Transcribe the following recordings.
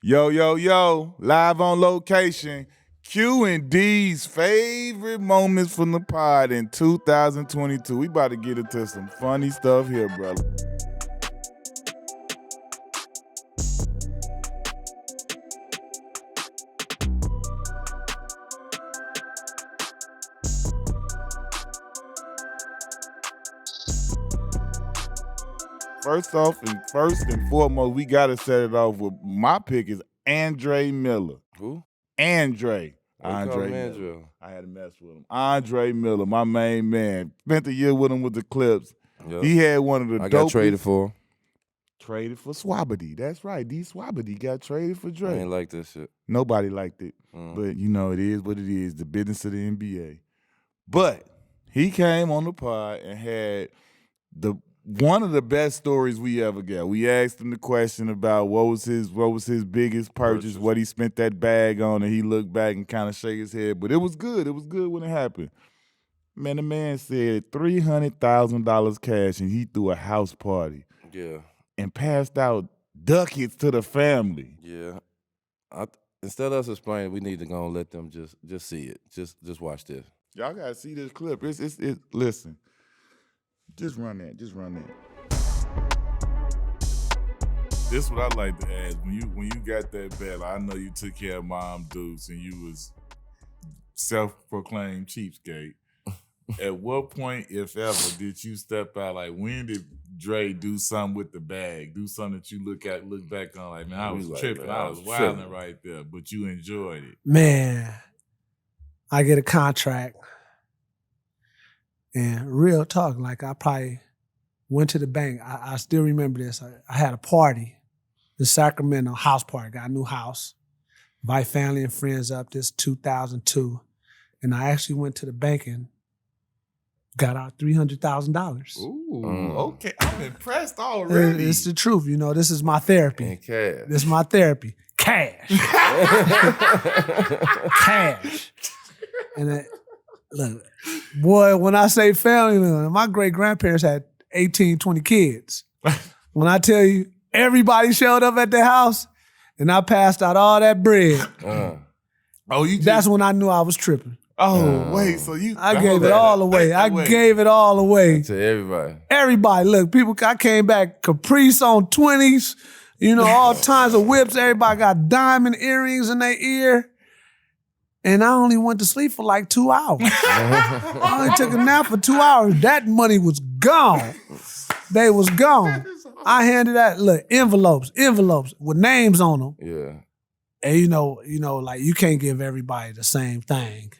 Yo, yo, yo, live on location. Q and D's favorite moments from the pod in 2022. We about to get into some funny stuff here, brother. First and foremost, we got to set it off with my pick is Andre Miller. Who? Andre Miller. I had to mess with him. Andre Miller, my main man. Spent a year with him with the Clips. Yep. He had one of the I got traded for him. Traded for Swabity. That's right. D Swabity got traded for Drake. I ain't like that shit. Nobody liked it. But, you know, it is what it is, the business of the NBA. But he came on the pod and had one of the best stories we ever got. We asked him the question about what was his biggest purchase, what he spent that bag on, and he looked back and kind of shook his head. But it was good. It was good when it happened. Man, the man said $300,000 cash, and he threw a house party. Yeah. And passed out ducats to the family. Yeah. Instead of us explaining, we need to go and let them just see it. Just watch this. Y'all gotta see this clip. It's listen. Just run that. This is what I like to ask. When you got that bad, I know you took care of Mom Dukes and you was self-proclaimed cheapskate. At what point, if ever, did you step out? Like, when did Dre do something with the bag? Do something that you look back on like, man, I was tripping. Man, I was wilding right there, but you enjoyed it. Man, I get a contract. And real talk, like I probably went to the bank. I still remember this. I had a party, the Sacramento house party. Got a new house. Invite family and friends up. This 2002. And I actually went to the bank and got out $300,000. Ooh, okay. I'm impressed already. It's the truth. You know, this is my therapy. And cash. This is my therapy. Cash. Cash. And look, boy, when I say family, my great-grandparents had 18, 20 kids. When I tell you, everybody showed up at their house, and I passed out all that bread. That's when I knew I was tripping. Wait, so I gave it all away. I gave it all away. To everybody. Everybody, look, people, I came back Caprice on 20s, you know, all kinds of whips. Everybody got diamond earrings in their ear. And I only went to sleep for like 2 hours. I only took a nap for 2 hours. That money was gone. They was gone. I handed out, look, envelopes with names on them. Yeah. And you know, like you can't give everybody the same thing.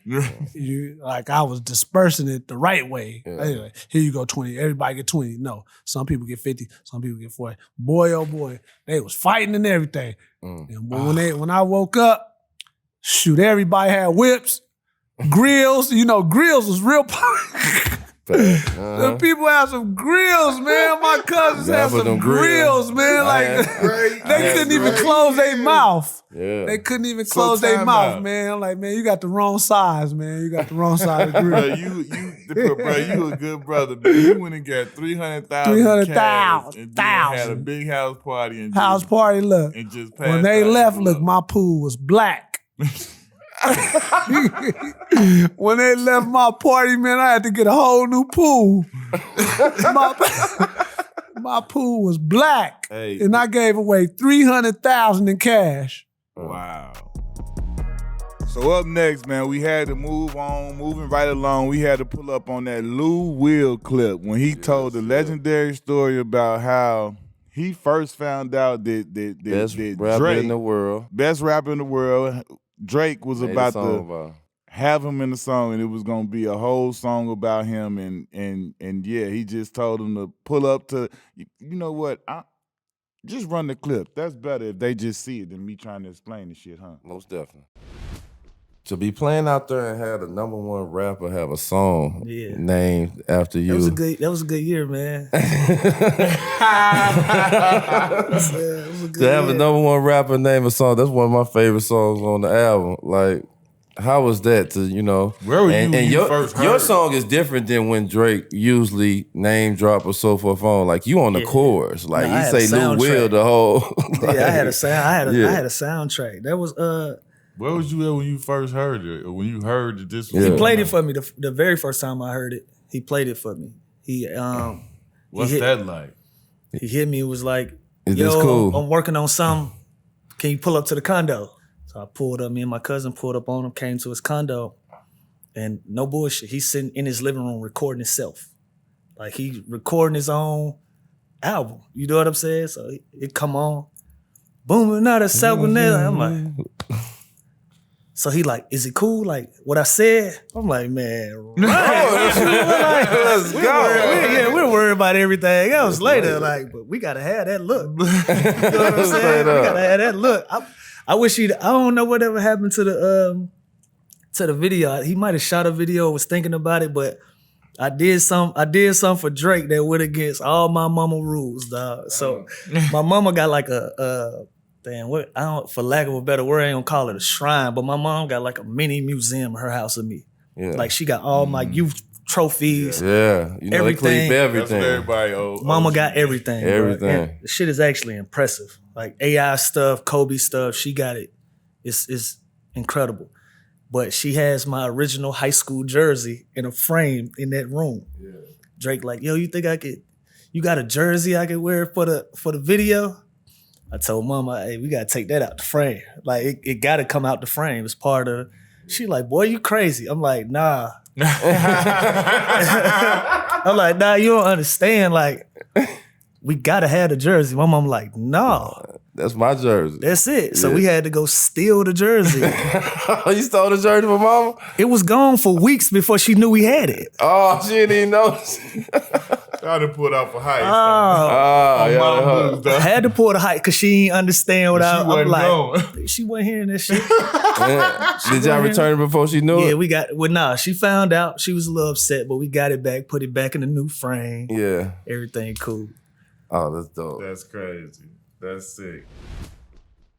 Like I was dispersing it the right way. Yeah. Anyway, here you go, 20. Everybody get 20. No, some people get 50. Some people get 40. Boy, oh boy, they was fighting and everything. And when I woke up, shoot, everybody had whips, grills. You know, grills was real popular. The people had some grills, man. My cousins had some grills, man. Like they couldn't even close their mouth. Yeah. They couldn't even close their mouth, man. I'm like, man, you got the wrong size, man. You got the wrong size of grill. You a good brother, man. You went and got 300,000 and had a big house party and look. And just when they left, look, my pool was black. When they left my party, man, I had to get a whole new pool. My pool was black, and I gave away $300,000 in cash. Wow. So up next, man, we had to moving right along. We had to pull up on that Lou Will clip when he told the legendary story about how he first found out that best rapper Drake, in the world, best rapper in the world, Drake was about to have him in the song, and it was gonna be a whole song about him. And yeah, he just told him to pull up to. You know what? Just run the clip. That's better if they just see it than me trying to explain the shit, huh? Most definitely. To be playing out there and have the #1 rapper have a song named after you. That was a good year, man. To have a #1 rapper name a song, that's one of my favorite songs on the album. Like, How was that to, Where were you when you your, first heard your it? song is different than when Drake usually name drop or so forth on. Like you on the chorus. Like No, I you had a say Lou Will soundtrack. the whole Yeah, I had a sound. I had a soundtrack. That was Where was you at when you first heard it? Or when you heard that this was He played it for me the very first time I heard it. He played it for me. What's that like? He hit me. It was like, Is yo, this cool? I'm working on something. Can you pull up to the condo? So I pulled up. Me and my cousin pulled up on him, came to his condo. And no bullshit, he's sitting in his living room recording himself. Like he recording his own album. You know what I'm saying? So it come on. Boom, another salmonella. I'm like, so he like, is it cool? Like what I said? I'm like, man, right. Let's go. We're worried about everything else later. Like, but we gotta have that look. You know what I'm saying? We gotta have that look. I wish I don't know whatever happened to the video. He might have shot a video, was thinking about it, but I did some for Drake that went against all my mama rules, dog. So my mama got like for lack of a better word, I ain't gonna call it a shrine, but my mom got like a mini museum in her house of me. Yeah. Like she got all my youth trophies. Yeah. Everything. They clip That's what everybody Mama got everything. Everything. The shit is actually impressive. Like AI stuff, Kobe stuff, she got it. It's incredible. But she has my original high school jersey in a frame in that room. Yeah. Drake like, yo, you think you got a jersey I could wear for the video? I told Mama, hey, we gotta take that out the frame. Like it gotta come out the frame. It's part of. She like, boy, you crazy. I'm like, nah. I'm like, nah, you don't understand. Like, we gotta have the jersey. My mom like, no. That's my jersey. That's it. So we had to go steal the jersey. You stole the jersey from Mama? It was gone for weeks before she knew we had it. Oh, she didn't even know. I had to pull it out for height. I had to pull the height because she didn't understand what I'm like. Going. She wasn't hearing this shit. Did y'all return it before she knew it? Yeah, she found out. She was a little upset, but we got it back, put it back in the new frame. Yeah. Everything cool. Oh, that's dope. That's crazy. That's sick.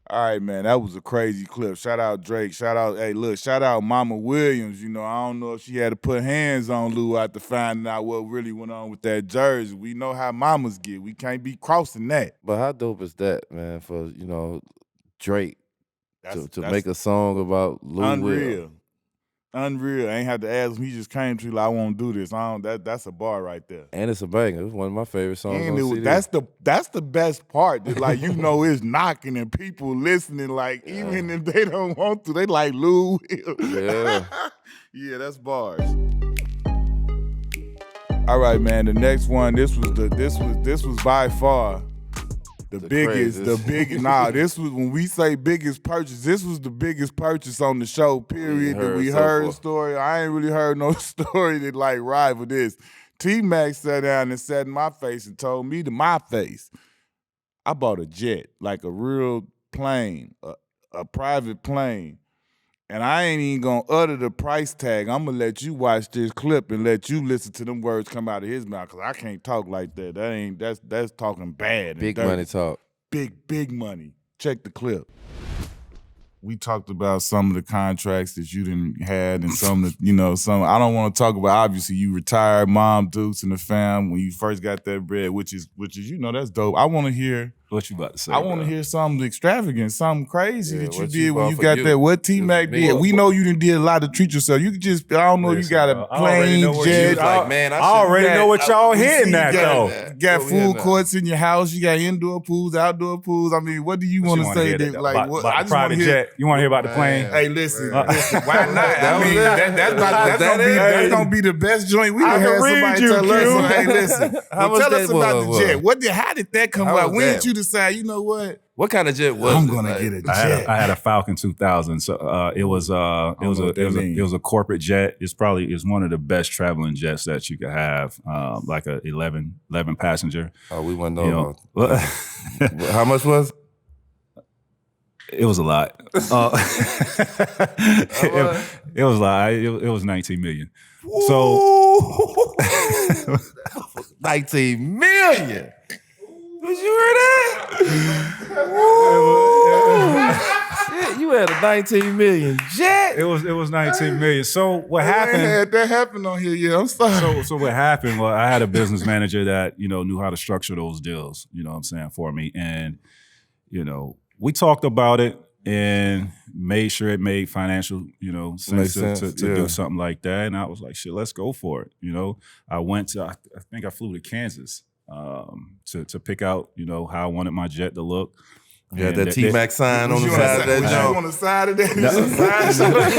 All right, man, that was a crazy clip. Shout out Drake. Shout out Mama Williams. I don't know if she had to put hands on Lou after finding out what really went on with that jersey. We know how mamas get. We can't be crossing that. But how dope is that, man, for, Drake to make a song about Lou Will? Unreal. I ain't had to ask him. He just came to I won't do this. That's a bar right there. And it's a banger. It's one of my favorite songs on CD. That's the best part. That, it's knocking and people listening. Like even if they don't want to, they like Lou. Yeah. Yeah, that's bars. All right, man. The next one. This was by far the biggest. This was when we say biggest purchase. This was the biggest purchase on the show. Period. That we heard a story. I ain't really heard no story that rival this. T-Mac sat down and sat in my face and told me to my face, I bought a jet, like a real plane, a private plane. And I ain't even gonna utter the price tag. I'm gonna let you watch this clip and let you listen to them words come out of his mouth, because I can't talk like that. That's talking bad. Big money talk. Big money. Check the clip. We talked about some of the contracts that you didn't had and some of the, some. I don't want to talk about, obviously you retired, mom, Dukes, and the fam when you first got that bread, which is that's dope. I want to hear. What you about to say? I want to hear something extravagant, something crazy that you what did you when bought you for got you. that. What T-Mac did. We know you did a lot to treat yourself. You could just, I don't know, you got a plane, jet. I already know what y'all hitting at, though. You got food courts in your house. You got indoor pools, outdoor pools. I mean, what do you want to say? About the private jet. You want to hear about the plane? Hey, listen, why not? I mean, that's gonna be the best joint. We done had somebody tell us, hey, listen, tell us about the jet. How did that come about? When did you decide, you know what? What kind of jet was I'm it? gonna get a jet. I had a Falcon 2000. So it was a corporate jet. It's one of the best traveling jets that you could have. Like a 11 passenger. Oh, we want to know. How much was? It was a lot. It was like it was 19 million. So 19 million. Did you hear that? Shit, you had a 19 million jet. It was 19 million. So what happened? That happened on here. Yeah, I'm sorry. So what happened? Well, I had a business manager that knew how to structure those deals. You know what I'm saying, for me, and we talked about it and made sure it made financial sense to do something like that. And I was like, shit, let's go for it. I went to I think I flew to Kansas to pick out how I wanted my jet to look. Yeah, that T-Mac sign on the side of that joint. On the side of that?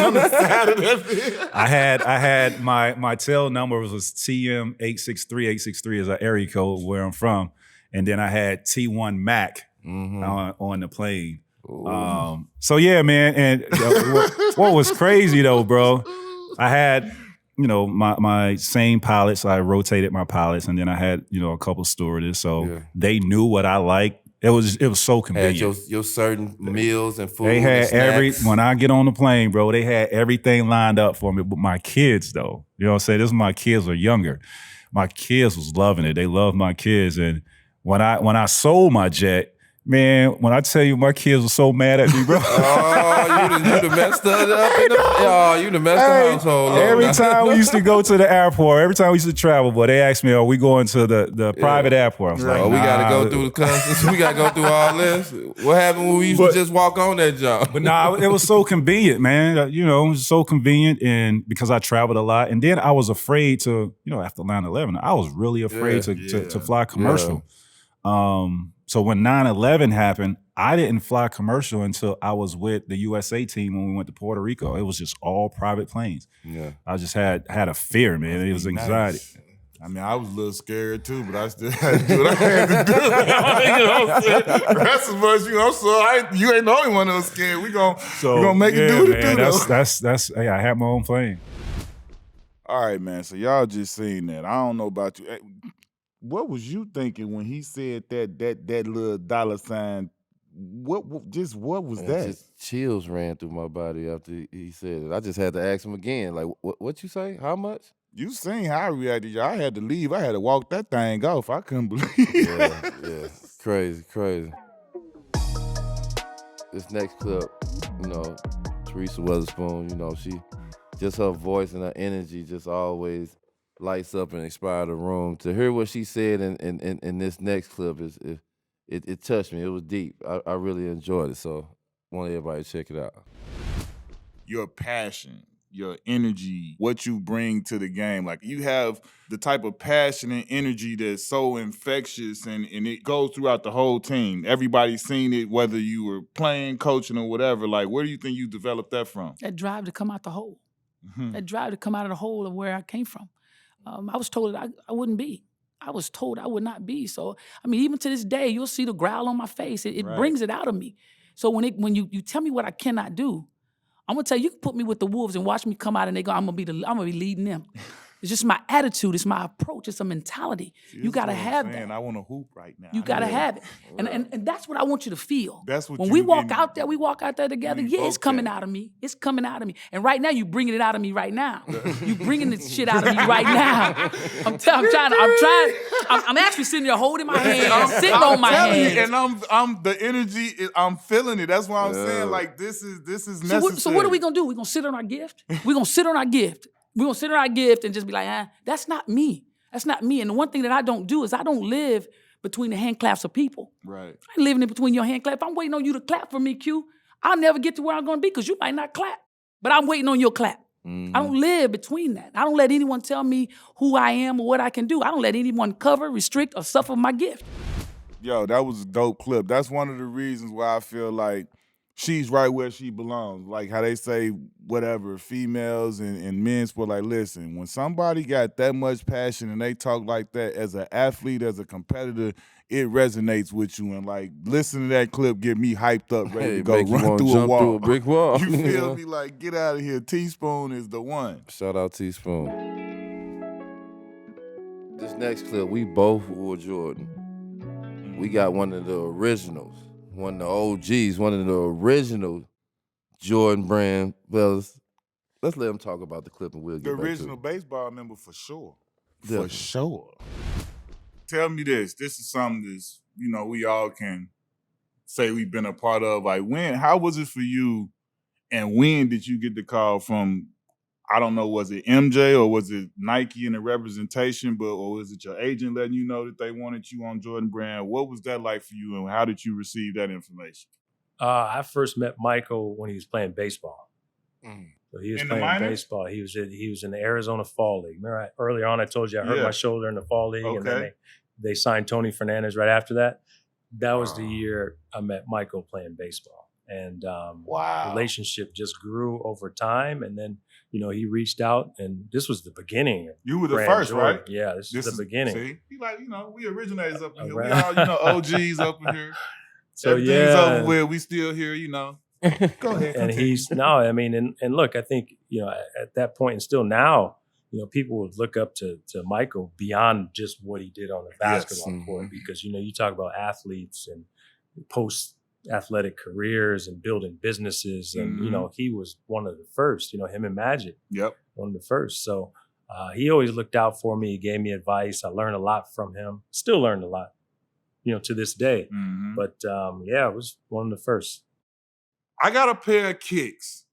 On the side of that. I had my tail number was TM 863 as an area code where I'm from, and then I had T1 Mac on the plane. So yeah, man, and what was crazy though, bro? I had my same pilots. I rotated my pilots, and then I had a couple stewardess, so they knew what I liked. It was so convenient. Had your certain meals and food. They had when I get on the plane, bro, they had everything lined up for me. But my kids, though, you know what I'm saying? This is my kids are younger. My kids was loving it. They loved my kids. And when I sold my jet, man, when I tell you my kids were so mad at me, bro. Oh, you done messed that up. You done messed the household up. Every time we used to go to the airport, every time we used to travel, boy, they asked me, are we going to the private airport? I was like, we got to go through the customs. We got to go through all this. What happened when we used to just walk on that job? But it was so convenient, man. It was so convenient, and because I traveled a lot. And then I was afraid to, after 9/11, I was really afraid to fly commercial. So when 9/11 happened, I didn't fly commercial until I was with the USA team when we went to Puerto Rico. It was just all private planes. Yeah, I just had a fear, man. It was anxiety. Nice. I mean, I was a little scared too, but I still had to do what I had to do. What I'm saying? That's as much, so you ain't the only one that was scared. We gonna make it do what it do. That's hey, I had my own plane. All right, man. So y'all just seen that. I don't know about you. What was you thinking when he said that little dollar sign? What was that? Just chills ran through my body after he said it. I just had to ask him again, like, what you say? How much? You seen how I reacted. I had to leave. I had to walk that thing off. I couldn't believe it. Yeah. Crazy. This next clip, Teresa Weatherspoon, she just her voice and her energy just always lights up and inspire the room. To hear what she said in this next clip it touched me. It was deep. I really enjoyed it. So I want everybody to check it out. Your passion, your energy, what you bring to the game. Like you have the type of passion and energy that's so infectious and it goes throughout the whole team. Everybody's seen it, whether you were playing, coaching, or whatever. Like, where do you think you developed that from? That drive to come out the hole. Mm-hmm. That drive to come out of the hole of where I came from. I was told that I wouldn't be. I was told I would not be. So, I mean, even to this day, you'll see the growl on my face. It right. brings it out of me. So when you tell me what I cannot do, I'm gonna tell you, you can put me with the wolves and watch me come out and they go, I'm gonna be leading them. It's just my attitude. It's my approach. It's a mentality. You gotta have that. I want to hoop right now. You gotta have it, and that's what I want you to feel. That's what when we walk out there together. Yeah, it's coming out of me. It's coming out of me. And right now, you bringing it out of me right now. You bringing this shit out of me right now. I'm actually sitting there holding my hand, sitting on my hand, and I'm the energy. I'm feeling it. That's why I'm saying like this is necessary. So what are we gonna do? We gonna sit on our gift? We gonna sit on our gift. We're going to sit on our gift and just be like, that's not me. That's not me. And the one thing that I don't do is I don't live between the hand claps of people. Right. I ain't living in between your hand clap. If I'm waiting on you to clap for me, Q, I'll never get to where I'm going to be because you might not clap. But I'm waiting on your clap. Mm-hmm. I don't live between that. I don't let anyone tell me who I am or what I can do. I don't let anyone cover, restrict, or suffer my gift. Yo, that was a dope clip. That's one of the reasons why I feel like she's right where she belongs. Like how they say, whatever, females and men sport, like, listen, when somebody got that much passion and they talk like that as an athlete, as a competitor, it resonates with you. And like, listen to that clip, get me hyped up, ready to go run through a wall. Through a brick wall. You feel me? Like, get out of here. Teaspoon is the one. Shout out Teaspoon. This next clip, we both wore Jordan. We got one of the originals. One of the OGs, one of the original Jordan brand fellas. Let's let him talk about the clip and we'll get back to it. The original baseball number for sure. Definitely. For sure. Tell me this. This is something that's, we all can say we've been a part of. Like how was it for you And when did you get the call from, I don't know, was it MJ or was it Nike in the representation, or was it your agent letting you know that they wanted you on Jordan Brand? What was that like for you, and how did you receive that information? I first met Michael when he was playing baseball. So he was playing baseball. He was in the Arizona Fall League. Remember, earlier on I told you I hurt my shoulder in the Fall League, and then they signed Tony Fernandez right after that. That was the year I met Michael playing baseball, and relationship just grew over time. And then he reached out, and this was the beginning. You were the first, Jordan. right? Yeah, this is the beginning. See, we originators up in here. We all OGs up in here. So everything's over with. We still here, Go ahead. And and look, I think at that point and still now, people would look up to Michael beyond just what he did on the basketball court, because you talk about athletes and post athletic careers and building businesses, and he was one of the first. Him and Magic, one of the first. So he always looked out for me. He gave me advice. I learned a lot from him. Still learned a lot, to this day. But it was one of the first. I got a pair of kicks.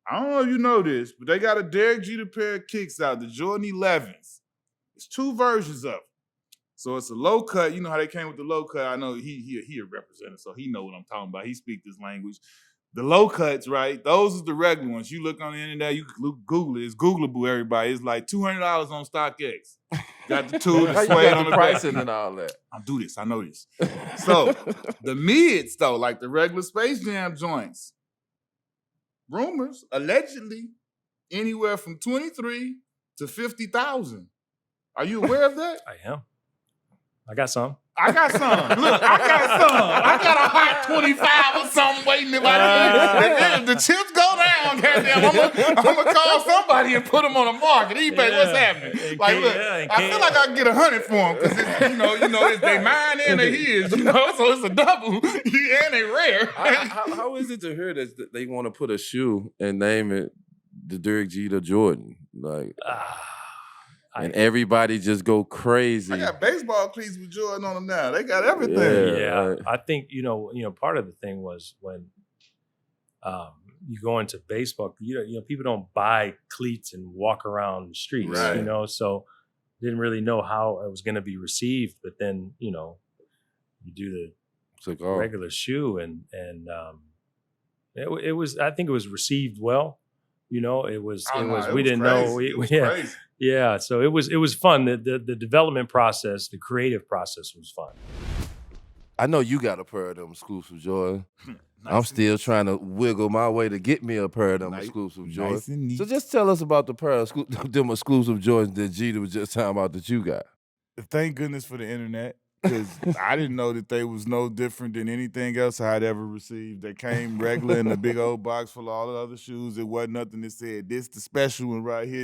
I don't know if you know this, but they got a Derek Jeter pair of kicks out, the Jordan 11s. It's 2 versions of them. So it's a low cut. You know how they came with the low cut? I know he a representative, so he know what I'm talking about. He speaks this language. The low cuts, right? Those are the regular ones. You look on the internet, you can Google it. It's Googleable, everybody. It's like $200 on StockX. Got the tool, the suede on the pricing and all that. I do this. I know this. So the mids, though, like the regular Space Jam joints, rumors, allegedly, anywhere from 23 to 50,000. Are you aware of that? I am. I got some. I got some. Look, I got some. I got a hot 25 or something waiting. If the chips go down, goddamn, I'm gonna call somebody and put them on the market. eBay, what's happening? Like, look, I feel like I can get 100 for them because it's they mine and they his, so it's a double and they rare. How is it to hear that they want to put a shoe and name it the Derek Jeter Jordan? Like. And everybody just go crazy. I got baseball cleats with Jordan on them now. They got everything. Yeah. I think, part of the thing was when you go into baseball, people don't buy cleats and walk around the streets, so didn't really know how it was going to be received. But then, you do the regular shoe and it was, I think it was received well. We didn't know. Yeah. So it was fun. The development process, the creative process was fun. I know you got a pair of them exclusive Jordan. I'm still trying to wiggle my way to get me a pair of them exclusive Jordans. So just tell us about the pair of them exclusive Jordans that Jeter was just talking about that you got. Thank goodness for the internet, because I didn't know that they was no different than anything else I had ever received. They came regular in a big old box full of all the other shoes. It wasn't nothing that said, this the special one right here.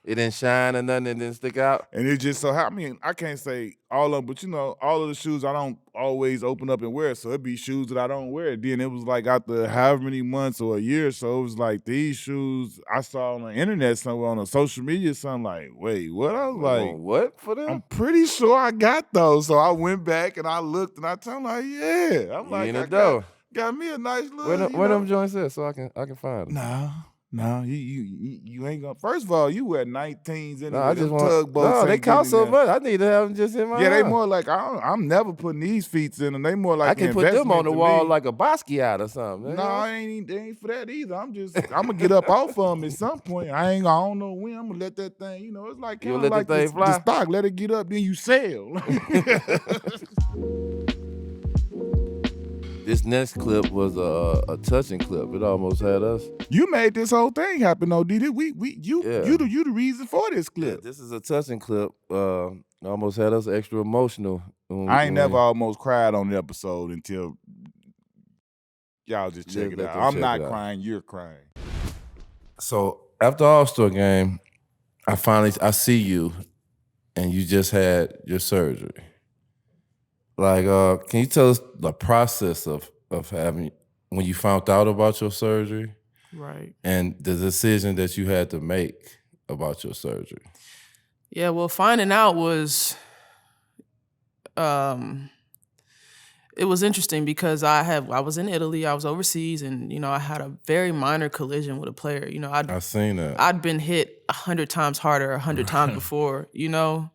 It didn't shine or nothing, it didn't stick out. And it just I can't say all of them, but all of the shoes I don't always open up and wear. So it'd be shoes that I don't wear. Then it was like after however many months or a year or so, it was like these shoes I saw on the internet somewhere on a social media, something like, wait, what? I was like, what for them? I'm pretty sure I got those. So I went back and I looked and I told them like, yeah. I'm like, got me a nice little. Where them joints at so I can find them? No, you ain't gonna. First of all, you wear 19s in I just want. No, they cost so much. I need to have them just in my. Yeah, they more like I'm never putting these feet in them. They more like I can put them on the wall like a Basquiat or something. No, they ain't for that either. I'm gonna get up off of them at some point. I don't know when. I'm gonna let that thing. It's like you let like the thing fly. The stock. Let it get up, then you sell. This next clip was a touching clip. It almost had us. You made this whole thing happen, though, did it? You the reason for this clip. Yeah, this is a touching clip. Almost had us extra emotional. I ain't never almost cried on the episode until y'all just check it out. I'm not crying. You're crying. So after All-Star game, I see you, and you just had your surgery. Like, can you tell us the process of having, when you found out about your surgery? Right. And the decision that you had to make about your surgery? Yeah, well, finding out was, it was interesting because I was in Italy, I was overseas, and you know I had a very minor collision with a player. You know, I seen that. I'd been hit 100 times harder, 100 times before. You know,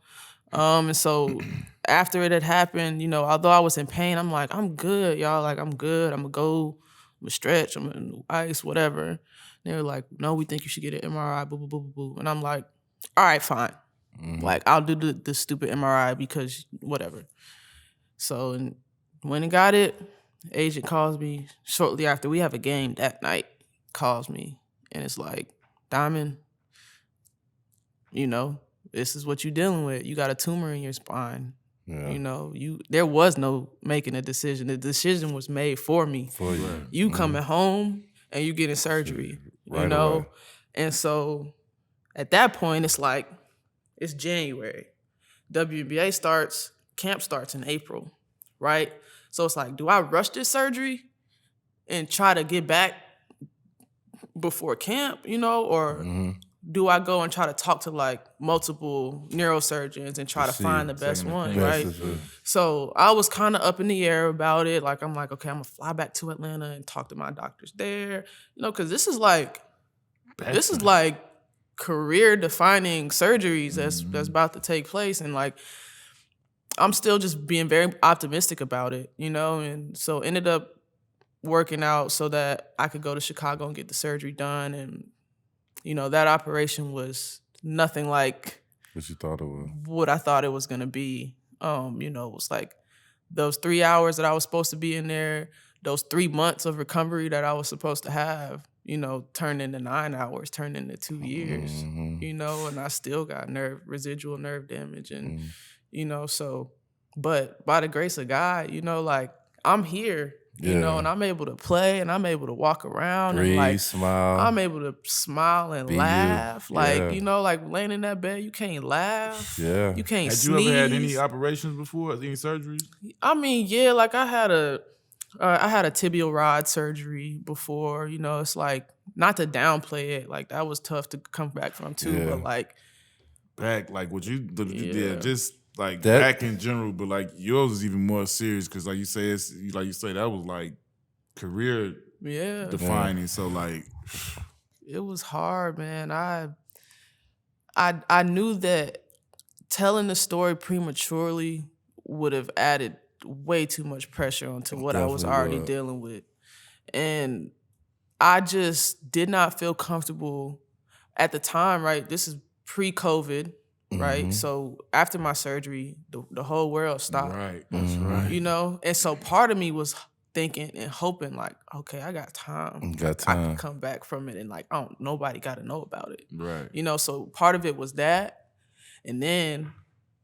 and so after it had happened, you know, although I was in pain, I'm like, I'm good, y'all. Like I'm good. I'm gonna go. I'm gonna stretch. I'm gonna ice, whatever. And they were like, no, we think you should get an MRI. Boo, boo, boo, boo, boo. And I'm like, all right, fine. Like I'll do the stupid MRI because whatever. So and went and got it. Agent calls me shortly after we have a game that night. Calls me and it's like, Diamond, you know, this is what you're dealing with. You got a tumor in your spine. Yeah. You know, there was no making a decision. The decision was made for me. For you. You coming home and you getting surgery. Right you know? away. And so at that point, it's like, it's January. WNBA starts, camp starts in April, right? So it's like, do I rush this surgery and try to get back before camp, you know, or do I go and try to talk to like multiple neurosurgeons and try to find the best one, right? So I was kind of up in the air about it. Like, I'm like, okay, I'm gonna fly back to Atlanta and talk to my doctors there, you know, because this is like career-defining surgeries that's about to take place, and like I'm still just being very optimistic about it, you know, and so ended up working out so that I could go to Chicago and get the surgery done, and you know that operation was nothing like what you thought it was. What I thought it was gonna be. You know, it was like those 3 hours that I was supposed to be in there, those 3 months of recovery that I was supposed to have, you know, turned into 9 hours, turned into 2 years, you know, and I still got residual nerve damage. And, you know, so, but by the grace of God, you know, like I'm here, you know, and I'm able to play and I'm able to walk around Breathe, and like smile. I'm able to smile and laugh. Like, you know, like laying in that bed, you can't laugh. Yeah. You can't Had sneeze. you ever had any operations before? Any surgeries? I mean, yeah, like I had a tibial rod surgery before, you know, it's like, not to downplay it, like that was tough to come back from too, but like. Back, like what you, just like that, back in general, but like yours is even more serious because like you say, that was like career defining, so like. It was hard, man. I knew that telling the story prematurely would have added way too much pressure onto what I was already dealing with. And I just did not feel comfortable at the time, right? This is pre-COVID, right? So after my surgery, the whole world stopped. Right, that's right. You know? And so part of me was thinking and hoping like, okay, I got time. I can come back from it and like, nobody got to know about it. Right. You know, so part of it was that. And then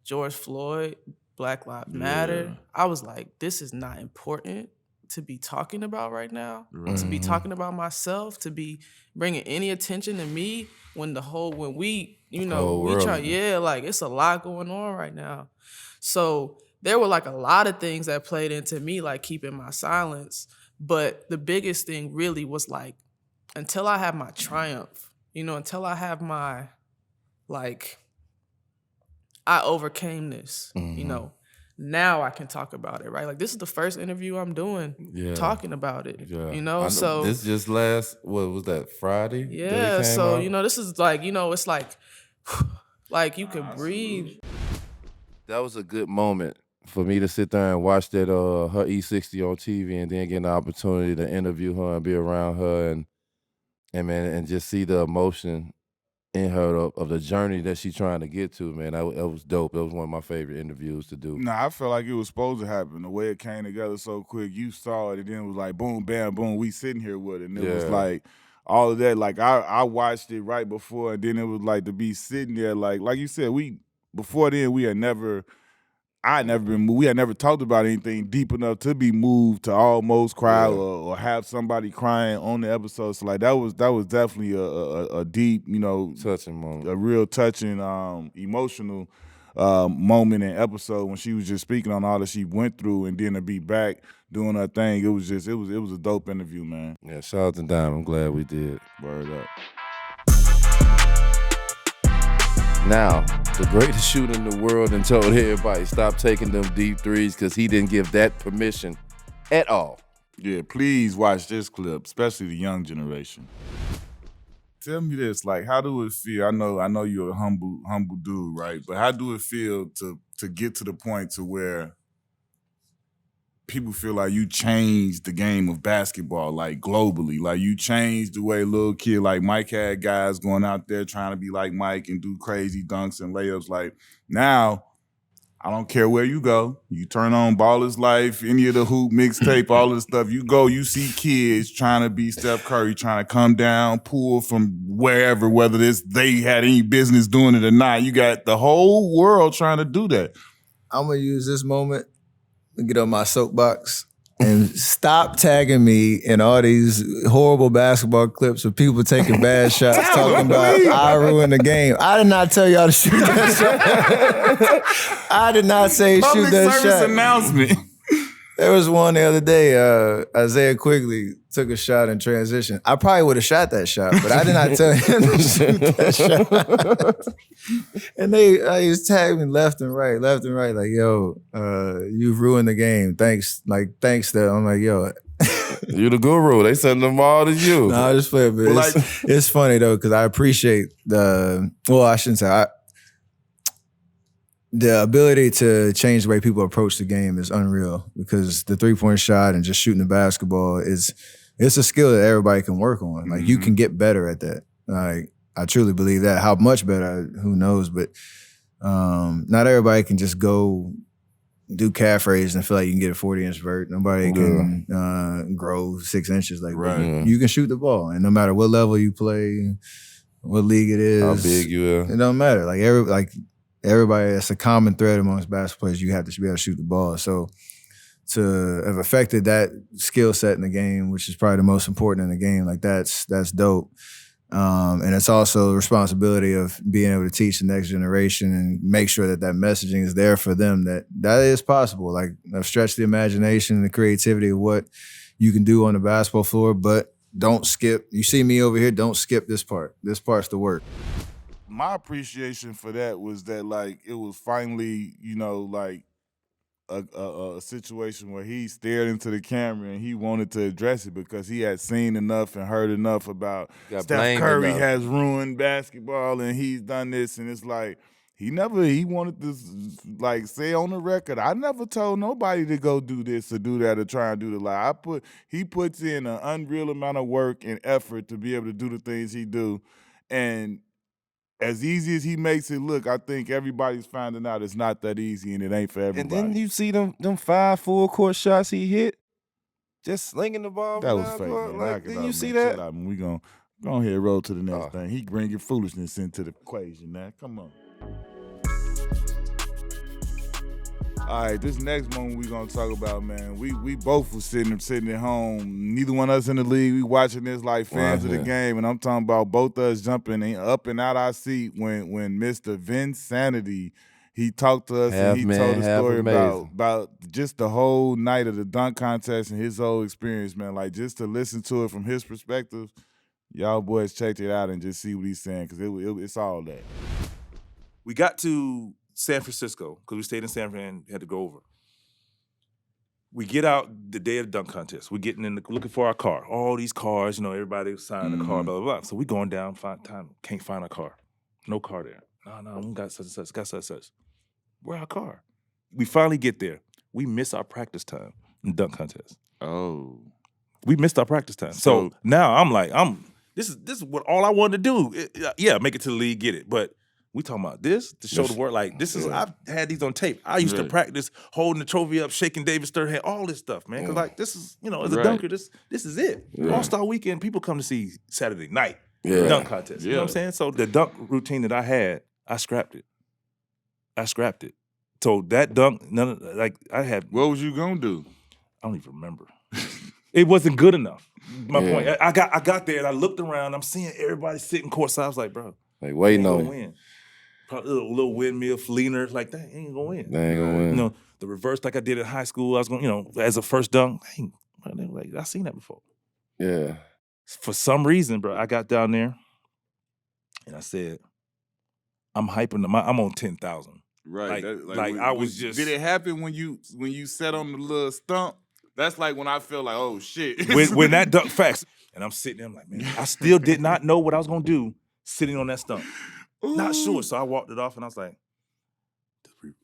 George Floyd, Black Lives Matter. I was like, this is not important to be talking about right now, to be talking about myself, to be bringing any attention to me when we try, like it's a lot going on right now. So there were like a lot of things that played into me, like keeping my silence. But the biggest thing really was like, until I have my triumph, you know, until I have my, like, I overcame this, you know. Now I can talk about it, right? Like this is the first interview I'm doing talking about it, you know? So this just what was that, Friday? Yeah, so, you know, this is like, you know, it's like, like you can breathe. That was a good moment for me to sit there and watch that her E60 on TV and then get the opportunity to interview her and be around her and just see the emotion in her of the journey that she's trying to get to, man. That was dope. That was one of my favorite interviews to do. Nah, I felt like it was supposed to happen. The way it came together so quick, you saw it, and then it was like boom, bam, boom, we sitting here with it. And it was like all of that. Like I watched it right before, and then it was like to be sitting there, like you said, before then we had never been moved. We had never talked about anything deep enough to be moved to almost cry or have somebody crying on the episode. So like that was definitely a deep, you know, touching moment, a real touching, emotional moment and episode when she was just speaking on all that she went through, and then to be back doing her thing. It was a dope interview, man. Yeah, shout out to Dime. I'm glad we did. Word up. Now, the greatest shooter in the world and told everybody stop taking them deep threes because he didn't give that permission at all. Yeah, please watch this clip, especially the young generation. Tell me this, like, how do it feel? I know you're a humble dude, right? But how do it feel to get to the point to where people feel like you changed the game of basketball, like globally? Like you changed the way little kid like Mike had guys going out there trying to be like Mike and do crazy dunks and layups. Like now, I don't care where you go. You turn on Baller's Life, any of the Hoop mixtape, all of the stuff. You go, you see kids trying to be Steph Curry, trying to come down, pull from wherever, whether they had any business doing it or not. You got the whole world trying to do that. I'm going to use this moment to get on my soapbox and stop tagging me in all these horrible basketball clips of people taking bad shots, talking about I ruined the game. I did not tell y'all to shoot that shot. I did not say shoot that shot. Public service announcement. There was one the other day, Isaiah Quigley took a shot in transition. I probably would have shot that shot, but I did not tell him to shoot that shot. And they just tagged me left and right, like, yo, you've ruined the game. Thanks, Steph. I'm like, yo. You the guru. They send them all to you. No, I just play a bit. It's funny, though, because I appreciate I shouldn't say, the ability to change the way people approach the game is unreal, because the three-point shot and just shooting the basketball it's a skill that everybody can work on. Like you can get better at that. Like I truly believe that. How much better, who knows? But not everybody can just go do calf raises and feel like you can get a 40-inch vert. Nobody can grow 6 inches like that. Yeah. You can shoot the ball, and no matter what level you play, what league it is, How big you are. it don't matter. Everybody, that's a common thread amongst basketball players. You have to be able to shoot the ball. So to have affected that skill set in the game, which is probably the most important in the game, like that's dope. And it's also the responsibility of being able to teach the next generation and make sure that messaging is there for them, that is possible. Like I've stretched the imagination and the creativity of what you can do on the basketball floor, but don't skip. You see me over here, don't skip this part. This part's the work. My appreciation for that was that, like, it was finally, like a situation where he stared into the camera and he wanted to address it because he had seen enough and heard enough about Steph Curry has ruined basketball and he's done this, and it's like he wanted to like say on the record, I never told nobody to go do this or do that or try and do the lie. He puts in an unreal amount of work and effort to be able to do the things he do, and as easy as he makes it look, I think everybody's finding out it's not that easy and it ain't for everybody. And then you see them 5 full court shots he hit, just slinging the ball. That was fake, man. Like, didn't you see that? We gonna go ahead and roll to the next thing. He bringing foolishness into the equation, man. Come on. All right, this next moment we gonna talk about, man. We both was sitting at home. Neither one of us in the league. We watching this like fans of the game, and I'm talking about both of us jumping up and out our seat when Mr. Vince Sanity, he talked to us and he told a story about just the whole night of the dunk contest and his whole experience, man. Like just to listen to it from his perspective, y'all boys check it out and just see what he's saying, because it's all that. We got to San Francisco, because we stayed in San Fran and had to go over. We get out the day of the dunk contest. We're getting looking for our car. All these cars, everybody was signing a car, blah, blah, blah. So we going down, can't find a car. No car there. No, we got such and such. Where our car? We finally get there. We miss our practice time in dunk contest. Oh. We missed our practice time. So now I'm like, this is what all I wanted to do. Make it to the league, get it. But we talking about this to show the world, like this is. I've had these on tape. I used to practice holding the trophy up, shaking David Stern hand, all this stuff, man. Because like this is, as a dunker, this is it. All-Star Weekend, people come to see Saturday night dunk contest. You know what I'm saying? So the dunk routine that I had, I scrapped it. So that dunk, I had. What was you gonna do? I don't even remember. It wasn't good enough. My point. I got there and I looked around. I'm seeing everybody sitting courtside. I was like, bro, like waiting on win. Probably a little windmill, fleeners, like that ain't gonna win. They ain't gonna win. The reverse like I did in high school, I was going, as a first dunk, I seen that before. Yeah. For some reason, bro, I got down there and I said, I'm hyping them. I'm on 10,000. Right. I was just. Did it happen when you sat on the little stump That's like when I feel like, oh shit. when that dunk facts, and I'm sitting there, I'm like, man, I still did not know what I was gonna do sitting on that stump. Not sure. So I walked it off and I was like,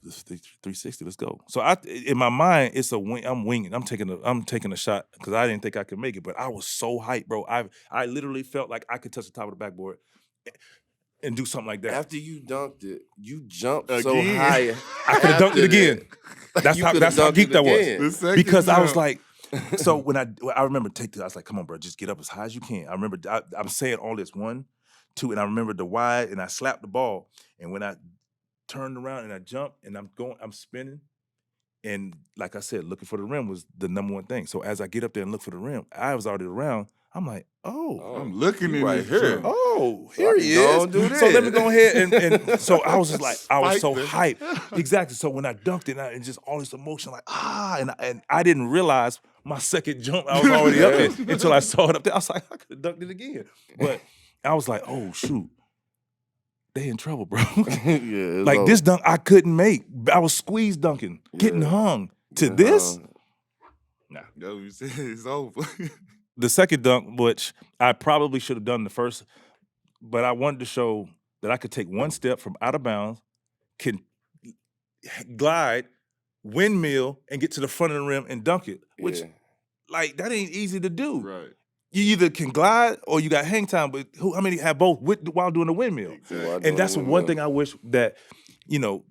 this 360, let's go. So in my mind, it's a wing. I'm winging. I'm taking a shot because I didn't think I could make it, but I was so hyped, bro. I literally felt like I could touch the top of the backboard and do something like that. After you dunked it, you jumped Again. so high. I could have dunked it again. That's how geek that was. Because I was like, so when I remember I was like, come on, bro, just get up as high as you can. I remember I'm saying all this 1, 2, and I remember the wide, and I slapped the ball, and when I turned around and I jumped and I'm spinning, and like I said, looking for the rim was the number one thing. So as I get up there and look for the rim, I was already around. I'm like, I'm looking at right this here. Oh, So here I he can go is. and do this. So let me go ahead and so I was just like, I was so Spike hyped. Exactly. So when I dunked it, and just all this emotion, like and I didn't realize my second jump, I was already up there until I saw it up there. I was like, I could have dunked it again. But I was like, oh shoot, they in trouble, bro. Like this dunk I couldn't make. I was squeeze dunking, getting hung. To this, nah. Yo, you said it's over. The second dunk, which I probably should have done the first, but I wanted to show that I could take one step from out of bounds, can glide, windmill, and get to the front of the rim and dunk it. Which, like, that ain't easy to do. Right. You either can glide or you got hang time, but how many have both while doing the windmill? Exactly. And that's one thing I wish that,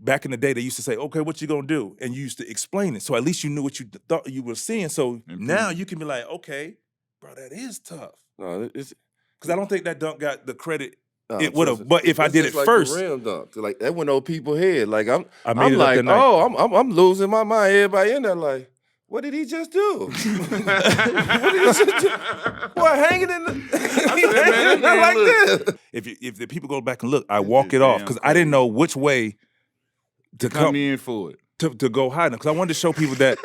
back in the day, they used to say, okay, what you gonna do? And you used to explain it. So at least you knew what you thought you were seeing. So now you can be like, okay, bro, that is tough. No, it's because I don't think that dunk got the credit it would have. But if I did it like first, the rim dunk, like that went over people's head. Like I'm made it like, up that night. oh, I'm losing my mind. Everybody in there like, what did he just do? What did he just do? Boy, hanging in there like this. If the people go back and look, I walk it off because I didn't know which way to come in for it. To go high enough. Because I wanted to show people that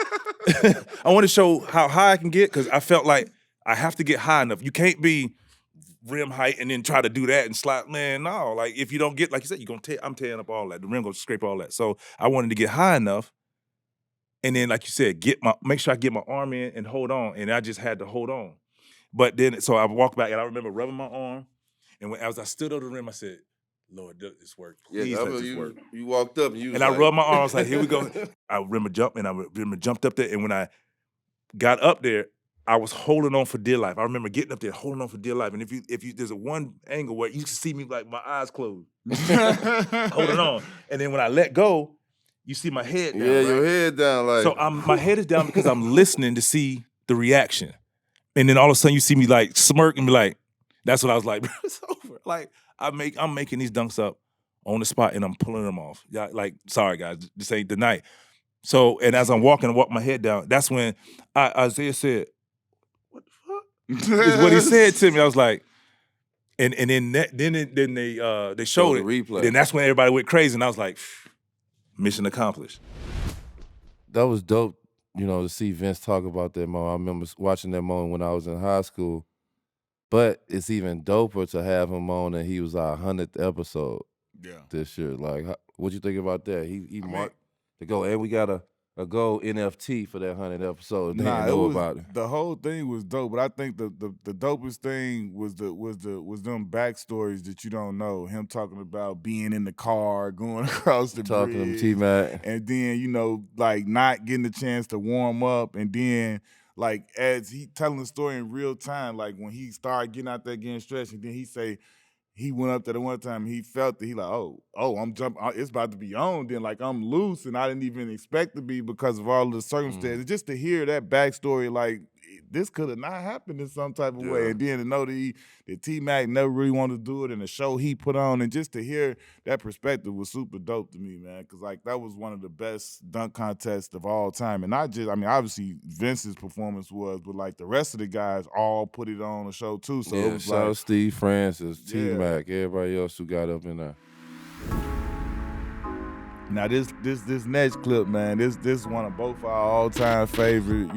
I want to show how high I can get because I felt like I have to get high enough. You can't be rim height and then try to do that and slide. Man, no. Like if you don't get, like you said, you're gonna I'm tearing up all that. The rim gonna scrape all that. So I wanted to get high enough. And then, like you said, make sure I get my arm in and hold on. And I just had to hold on. But then, so I walked back and I remember rubbing my arm. And as I stood over the rim, I said, Lord, this work. Please let this work. You walked up and you was I rubbed my arm. I was like, here we go. I remember jumped up there. And when I got up there, I was holding on for dear life. I remember getting up there, holding on for dear life. And if you there's a one angle where you can see me like my eyes closed, holding on. And then when I let go, you see my head down. Yeah, your head down. Like so my head is down because I'm listening to see the reaction. And then all of a sudden you see me like smirk and be like, that's what I was like, bro, it's over. Like I'm making these dunks up on the spot and I'm pulling them off. Yeah, like, sorry guys, this ain't the night. So, and as I'm walking my head down, that's when Isaiah said, what the fuck? Is what he said to me. I was like, and then they showed it. The replay. Then that's when everybody went crazy and I was like, mission accomplished. That was dope, to see Vince talk about that moment. I remember watching that moment when I was in high school. But it's even doper to have him on, and he was our 100th episode this year. Like, what you think about that? He marked the goal, and we got a gold NFT for that 100th episode. They didn't know about it. The whole thing was dope, but I think the dopest thing was them backstories that you don't know. Him talking about being in the car, going across the talking bridge, to T-Mac, and then like not getting the chance to warm up, and then like as he telling the story in real time, like when he started getting out there getting stretched, and then he say he went up there the one time, he felt that he like, oh, I'm jumping, it's about to be on. Then like I'm loose, and I didn't even expect to be because of all of the circumstances. Just to hear that backstory, like this could have not happened in some type of way, and then to know that T-Mac never really wanted to do it, and the show he put on, and just to hear that perspective was super dope to me, man. Because like that was one of the best dunk contests of all time, and obviously Vince's performance was, but like the rest of the guys all put it on the show too. So it was shout out Steve Francis, T-Mac, Yeah. everybody else who got up in there. Now this next clip, man, this one of both our all-time favorite,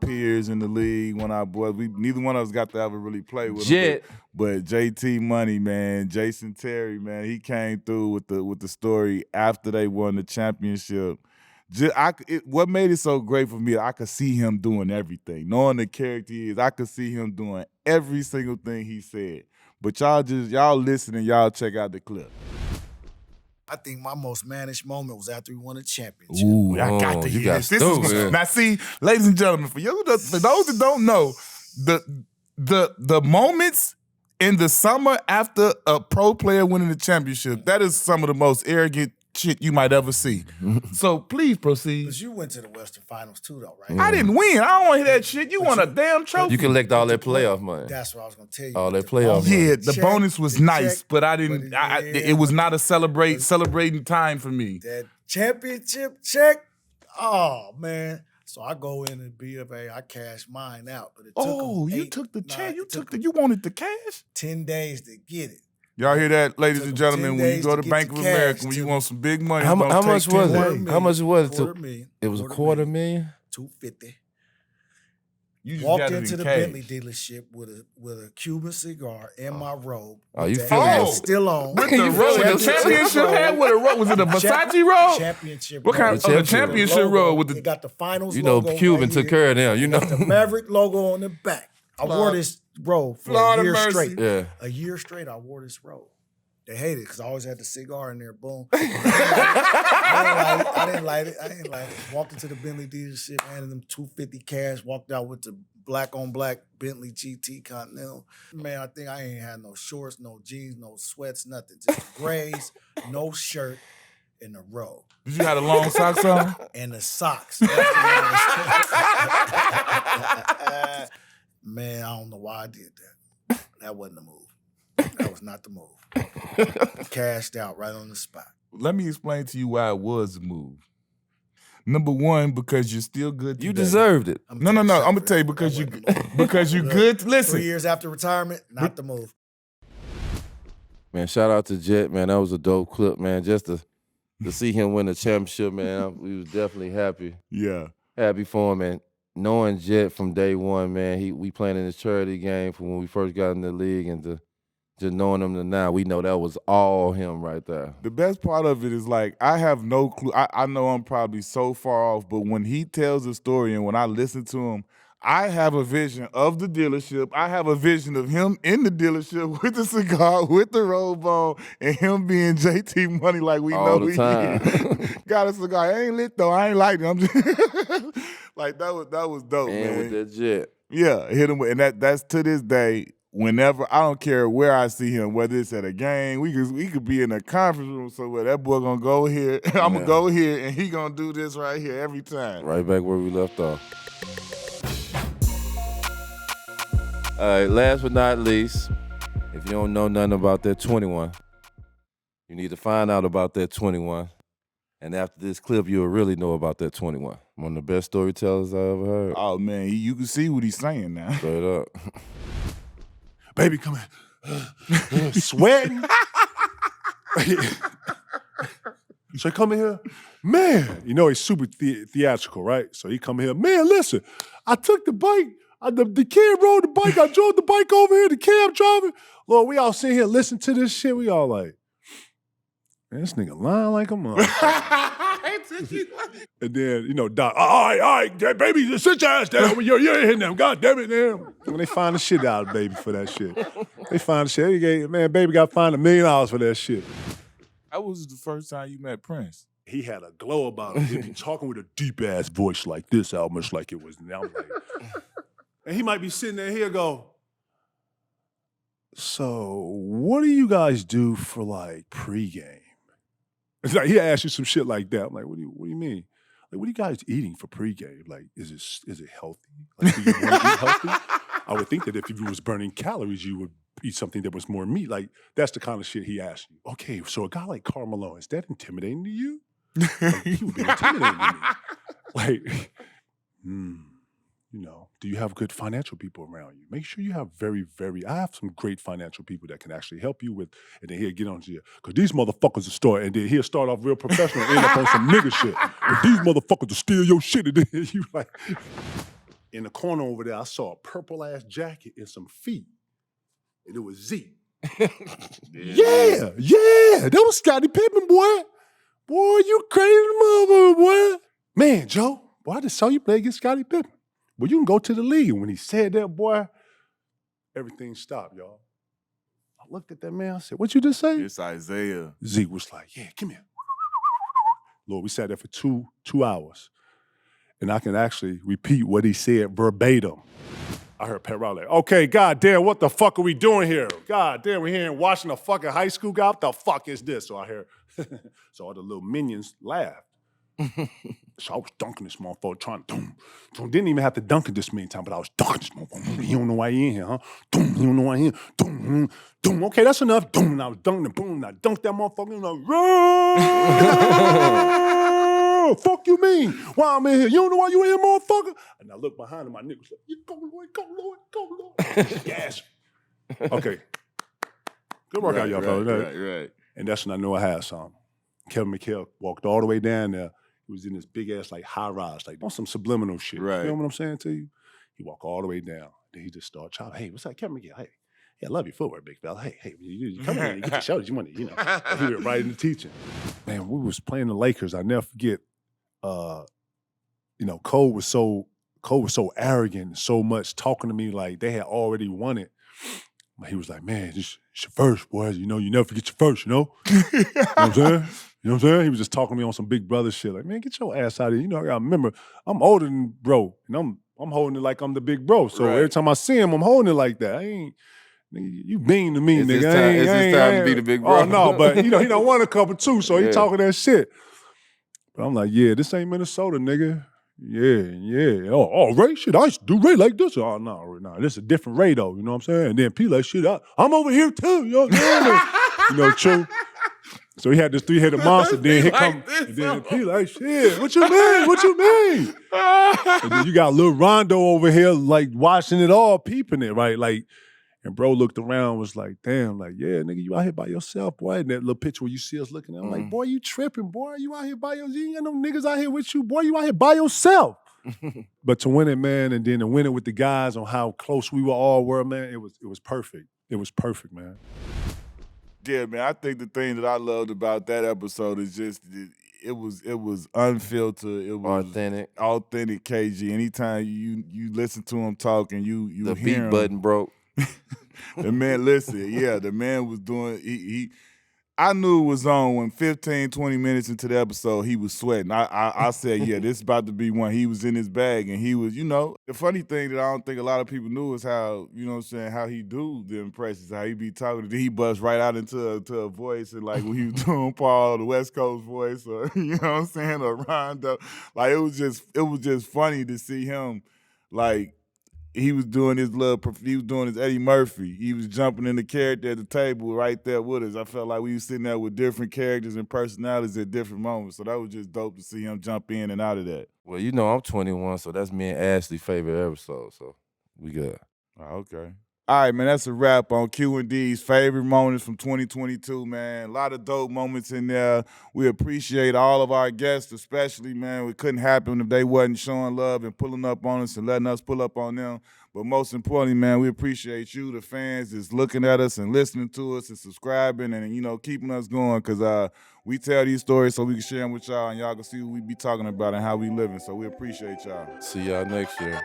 peers in the league. One of our boys, neither one of us got to ever really play with him. But JT Money, man, Jason Terry, man, he came through with the story after they won the championship What made it so great for me, I could see him doing everything. Knowing the character he is, I could see him doing every single thing he said. But y'all listen and y'all check out the clip. I think my most managed moment was after we won a championship. Ooh, I got to hear this. Now, see, ladies and gentlemen, for those that don't know, the moments in the summer after a pro player winning the championship, that is some of the most arrogant shit you might ever see. So please proceed. Because you went to the Western Finals too, though, right? I didn't win. I don't want to hear that shit. You want a damn trophy. You collect all that playoff money. That's what I was going to tell you. All that playoff money. Yeah, the bonus was nice, but I didn't. It was not a celebrating time for me. That championship check, oh man. So I go in and BFA, I cash mine out, but it took you took the check. You wanted the cash? 10 days to get it. Y'all hear that, ladies and gentlemen? When you go to Bank of America, when you want some big money, how much was it? How much was it? $250,000. It was $250,000. $250,000. You just walked got it into in the cash. Bentley dealership with a Cuban cigar in my robe. Oh, you that feeling hat it? still on. With the robe, the championship hat with a robe. Was it a Versace robe? Championship. What kind of The championship robe with It the? got the finals. You know, logo Cuban right took here. care of them. You know, Got the Maverick logo on the back. I wore this robe for Lord a year of mercy. straight. yeah. A year straight, I wore this robe. They hated it because I always had the cigar in there. Boom. I didn't light it. Walked into the Bentley dealership, handed them $250,000 cash, walked out with the black on black Bentley GT Continental. Man, I think I ain't had no shorts, no jeans, no sweats, nothing. Just grays, no shirt, and a robe. Did you have the long socks on? And the socks. Man, I don't know why I did that. That wasn't the move. That was not the move. Cashed out right on the spot. Let me explain to you why it was a move. Number one, because you're still good today. You deserved it. No. I'm gonna tell you because you good. Listen, 3 years after retirement, not the move. Man, shout out to Jet, man. That was a dope clip, man. Just to see him win the championship, man, we was definitely happy. Yeah. Happy for him, man. Knowing Jet from day one, man, we playing in his charity game from when we first got in the league, and just knowing him to now, we know that was all him right there. The best part of it is, like, I have no clue. I know I'm probably so far off, but when he tells the story and when I listen to him, I have a vision of the dealership. I have a vision of him in the dealership with the cigar, with the robe on, and him being JT Money like we all know the he time. is. Got a cigar. I ain't lit though. I ain't lighting. I'm just like that was dope, And man. with that Jet. Yeah, hit him with, and that's to this day. Whenever, I don't care where I see him, whether it's at a game, we could be in a conference room somewhere. That boy gonna go here, I'm gonna go here, and he gonna do this right here every time. Right back where we left off. All right, last but not least, if you don't know nothing about that 21, you need to find out about that 21. And after this clip, you'll really know about that 21. One of the best storytellers I ever heard. Oh man, you can see what he's saying now. Straight up. Baby, come here. Sweating. So he come in here, man, you know he's super theatrical, right? So he come here, man, listen, I took the bike, the kid rode the bike, I drove the bike over here, the cab driving. Lord, we all sitting here listening to this shit, we all like, man, this nigga lying like a motherfucker. And then, you know, Doc, all right, baby, just sit your ass down. You're hitting them, God damn it, damn. When they find the shit out of baby for that shit. They find the shit. Man, baby got fined $1 million for that shit. That was the first time you met Prince. He had a glow about him. He'd be talking with a deep-ass voice like this, almost like it was. And I'm like, and he might be sitting there here go, so what do you guys do for, like, pregame? It's like, he asked you some shit like that. I'm like, what do you mean? Like, what are you guys eating for pregame? Like, is it healthy? Like, do you want to eat healthy? I would think that if you was burning calories, you would eat something that was more meat. Like, that's the kind of shit he asked you. Okay, so a guy like Carmelo, is that intimidating to you? Like, he would be intimidating to me. Like, you know, do you have good financial people around you? Make sure you have I have some great financial people that can actually help you with, and then he'll get on to you. Because these motherfuckers will start, and then he'll start off real professional and end up on some nigga shit. But these motherfuckers will steal your shit, and then you like, in the corner over there, I saw a purple-ass jacket and some feet, and it was Z. Yeah, that was Scottie Pippen, boy. Boy, you crazy motherfucker, boy. man, Joe, boy, I just saw you play against Scottie Pippen. Well, you can go to the league. And when he said that, boy, everything stopped, y'all. I looked at that man. I said, what you just say? It's Isaiah. Zeke was like, yeah, come here. Lord, we sat there for two hours. And I can actually repeat what he said verbatim. I heard Pat Riley, okay, goddamn, what the fuck are we doing here? Goddamn, we're here watching a fucking high school guy. What the fuck is this? So I heard, so all the little minions laughed. So I was dunking this motherfucker, trying to didn't even have to dunk it this many times, but I was dunking this motherfucker. He don't know why he in here, huh? He don't know why he in here. Okay, that's enough. And I was dunking it, boom, and I dunked that motherfucker, and I was fuck you mean? Why I'm in here? You don't know why you in here, motherfucker? And I looked behind him, my nigga was like, you go, Lloyd, go, Lloyd, go, Lloyd. Yes. Okay. Good workout, y'all fellas. Right. And that's when I knew I had something. Kevin McHale walked all the way down there. He was in this big ass like high rise, like on some subliminal shit. Right. You know what I'm saying to you? He walked all the way down. Then he just started chopping. Hey, what's up, Kevin McHale? Hey, I love your footwork, big fella. Hey, you come in and you get your shoulders, you want to, you know. He went right into teaching. Man, we was playing the Lakers. I never forget. Cole was so arrogant and so much talking to me like they had already won it. But he was like, man, this it's your first, boys. You know, you never forget your first, you know? You know what I'm saying? You know what I'm saying? He was just talking to me on some big brother shit. Like, man, get your ass out of here. You know, I gotta remember, I'm older than bro. And I'm holding it like I'm the big bro. So every time I see him, I'm holding it like that. I ain't, you mean to me, nigga. It's his time to be the big bro. Oh, no, but he done won a couple too, so he talking that shit. But I'm like, yeah, this ain't Minnesota, nigga. Yeah. Oh, Ray, shit, I used to do Ray like this. Oh, no, this is a different Ray, though, you know what I'm saying? And then P like, shit, I'm over here, too, you know what I'm saying? You know, true. So he had this three-headed monster, then he come, and then P like, shit, what you mean? And then you got little Rondo over here, like, watching it all, peeping it, right? Like, and bro looked around, was like, damn, like, yeah, nigga, you out here by yourself, boy. And that little picture where you see us looking at, I'm like, boy, you tripping, boy. You out here by yourself. You ain't got no niggas out here with you, boy. You out here by yourself. But to win it, man, and then to win it with the guys on how close we all were, man, it was perfect. It was perfect, man. Yeah, man, I think the thing that I loved about that episode is just it was unfiltered. It was authentic KG. Anytime you listen to him talk and you the hear beat him, button broke. The man, listen, the man was doing, I knew it was on when 15, 20 minutes into the episode, he was sweating. I said, yeah, this is about to be one. He was in his bag, and he was, the funny thing that I don't think a lot of people knew is how, you know what I'm saying, how he do the impressions, how he be talking. He bust right out into a voice, and like when he was doing Paul, the West Coast voice, or, you know what I'm saying, or Rondo. Like, it was just funny to see him, like, he was doing his Eddie Murphy. He was jumping in the character at the table right there with us. I felt like we was sitting there with different characters and personalities at different moments. So that was just dope to see him jump in and out of that. Well, I'm 21, so that's me and Ashley's favorite episode. So we good. Oh, okay. All right, man, that's a wrap on Q&D's favorite moments from 2022, man. A lot of dope moments in there. We appreciate all of our guests, especially, man. It couldn't happen if they wasn't showing love and pulling up on us and letting us pull up on them. But most importantly, man, we appreciate you, the fans, that's looking at us and listening to us and subscribing and, keeping us going, because we tell these stories so we can share them with y'all and y'all can see what we be talking about and how we living. So we appreciate y'all. See y'all next year.